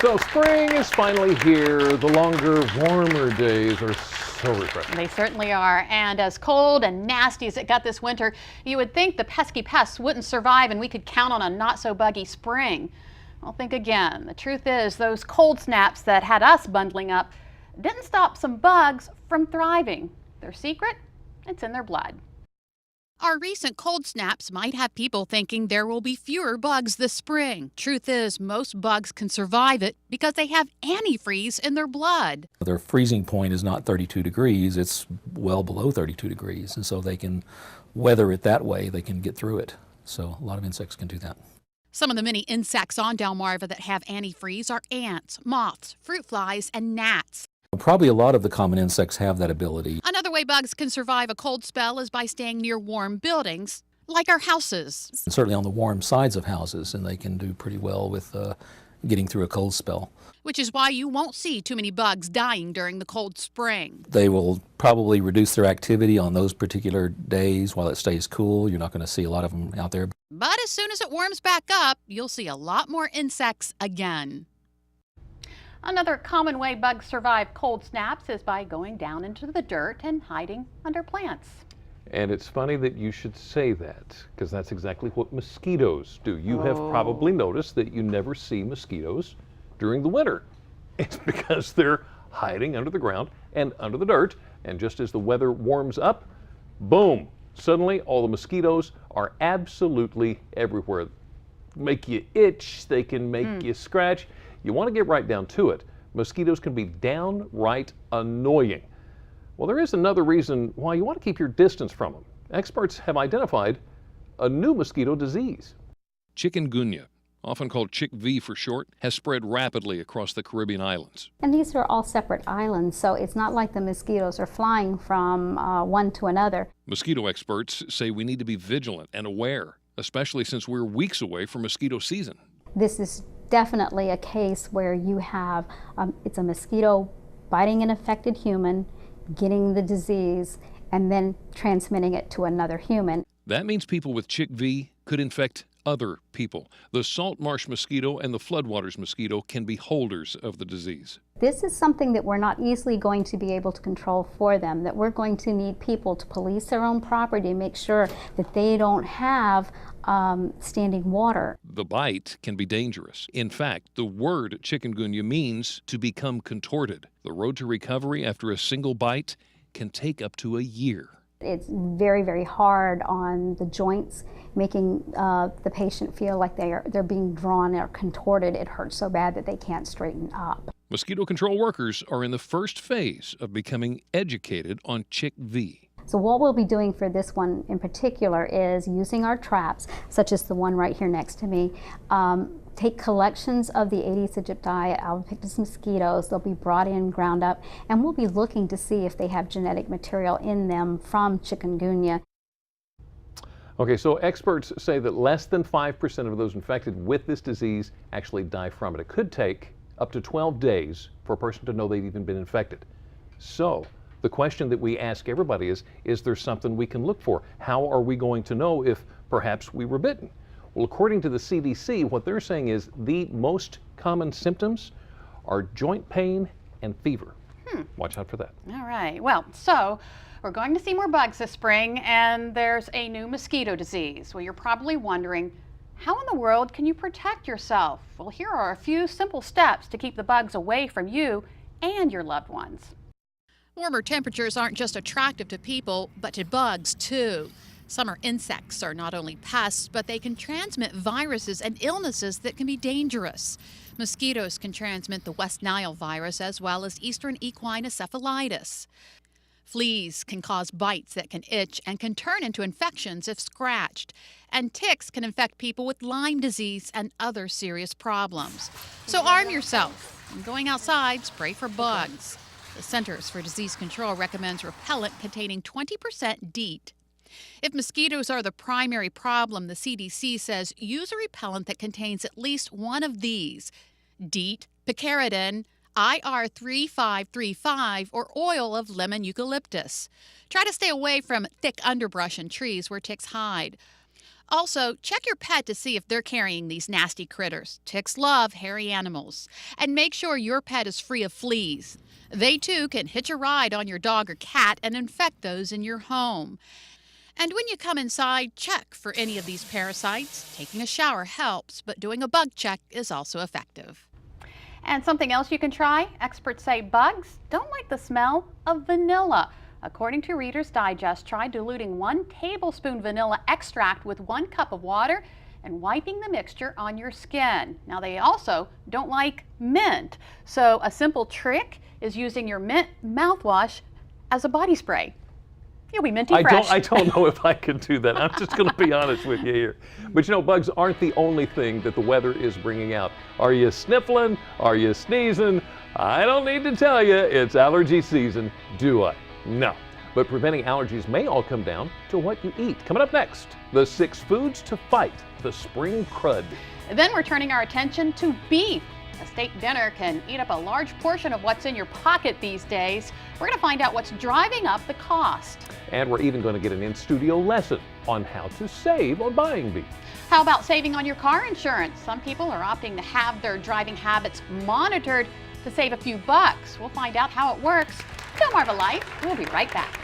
So spring is finally here. The longer, warmer days are so refreshing. They certainly are. And as cold and nasty as it got this winter, you would think the pesky pests wouldn't survive and we could count on a not-so-buggy spring. Well, think again. The truth is, those cold snaps that had us bundling up didn't stop some bugs from thriving. Their secret? It's in their blood. Our recent cold snaps might have people thinking there will be fewer bugs this spring. Truth is, most bugs can survive it because they have antifreeze in their blood. Their freezing point is not 32 degrees, it's well below 32 degrees, and so they can weather it that way, they can get through it. So a lot of insects can do that. Some of the many insects on Delmarva that have antifreeze are ants, moths, fruit flies, and gnats. Probably a lot of the common insects have that ability. Another way bugs can survive a cold spell is by staying near warm buildings, like our houses. And certainly on the warm sides of houses, and they can do pretty well with getting through a cold spell. Which is why you won't see too many bugs dying during the cold spring. They will probably reduce their activity on those particular days while it stays cool. You're not going to see a lot of them out there. But as soon as it warms back up, you'll see a lot more insects again. Another common way bugs survive cold snaps is by going down into the dirt and hiding under plants. And it's funny that you should say that, because that's exactly what mosquitoes do. You have probably noticed that you never see mosquitoes during the winter. It's because they're hiding under the ground and under the dirt, and just as the weather warms up, boom, suddenly all the mosquitoes are absolutely everywhere. Make you itch, they can make you scratch. You want to get right down to it. Mosquitoes can be downright annoying. Well, there is another reason why you want to keep your distance from them. Experts have identified a new mosquito disease. Chikungunya, often called Chick V for short, has spread rapidly across the Caribbean islands. And these are all separate islands, so it's not like the mosquitoes are flying from one to another. Mosquito experts say we need to be vigilant and aware, especially since we're weeks away from mosquito season. This is definitely a case where you have, it's a mosquito biting an affected human, getting the disease, and then transmitting it to another human. That means people with Chick V could infect other people. The salt marsh mosquito and the floodwaters mosquito can be holders of the disease. This is something that we're not easily going to be able to control for them, that we're going to need people to police their own property, make sure that they don't have standing water. The bite can be dangerous. In fact, the word chikungunya means to become contorted. The road to recovery after a single bite can take up to a year. It's very, very hard on the joints, making the patient feel like they're being drawn or contorted. It hurts so bad that they can't straighten up. Mosquito control workers are in the first phase of becoming educated on Chick V. So what we'll be doing for this one in particular is using our traps, such as the one right here next to me, take collections of the Aedes aegypti, albopictus mosquitoes. They'll be brought in, ground up, and we'll be looking to see if they have genetic material in them from chikungunya. Okay, so experts say that less than 5% of those infected with this disease actually die from it. It could take up to 12 days for a person to know they've even been infected. So the question that we ask everybody is there something we can look for? How are we going to know if perhaps we were bitten? Well, according to the CDC, what they're saying is the most common symptoms are joint pain and fever. Watch out for that. All right. Well, so we're going to see more bugs this spring, and there's a new mosquito disease. Well, you're probably wondering, how in the world can you protect yourself? Well, here are a few simple steps to keep the bugs away from you and your loved ones. Warmer temperatures aren't just attractive to people, but to bugs too. Summer insects are not only pests, but they can transmit viruses and illnesses that can be dangerous. Mosquitoes can transmit the West Nile virus as well as Eastern equine encephalitis. Fleas can cause bites that can itch and can turn into infections if scratched. And ticks can infect people with Lyme disease and other serious problems. So arm yourself. When going outside, spray for bugs. The Centers for Disease Control recommends repellent containing 20% DEET. If mosquitoes are the primary problem, the CDC says use a repellent that contains at least one of these: DEET, picaridin, IR3535, or oil of lemon eucalyptus. Try to stay away from thick underbrush and trees where ticks hide. Also, check your pet to see if they're carrying these nasty critters. Ticks love hairy animals. And make sure your pet is free of fleas. They too can hitch a ride on your dog or cat and infect those in your home. And when you come inside, check for any of these parasites. Taking a shower helps, but doing a bug check is also effective. And something else you can try, experts say bugs don't like the smell of vanilla. According to Reader's Digest, try diluting 1 tablespoon vanilla extract with 1 cup of water and wiping the mixture on your skin. Now, they also don't like mint, so a simple trick is using your mint mouthwash as a body spray. You'll be minty fresh. I don't know if I can do that. I'm just going to be honest with you here. But you know, bugs aren't the only thing that the weather is bringing out. Are you sniffling? Are you sneezing? I don't need to tell you, it's allergy season, do I? No. But preventing allergies may all come down to what you eat. Coming up next, the 6 foods to fight the spring crud. Then we're turning our attention to beef. A steak dinner can eat up a large portion of what's in your pocket these days. We're going to find out what's driving up the cost. And we're even going to get an in-studio lesson on how to save on buying beef. How about saving on your car insurance? Some people are opting to have their driving habits monitored to save a few bucks. We'll find out how it works. Don't marvel life. We'll be right back.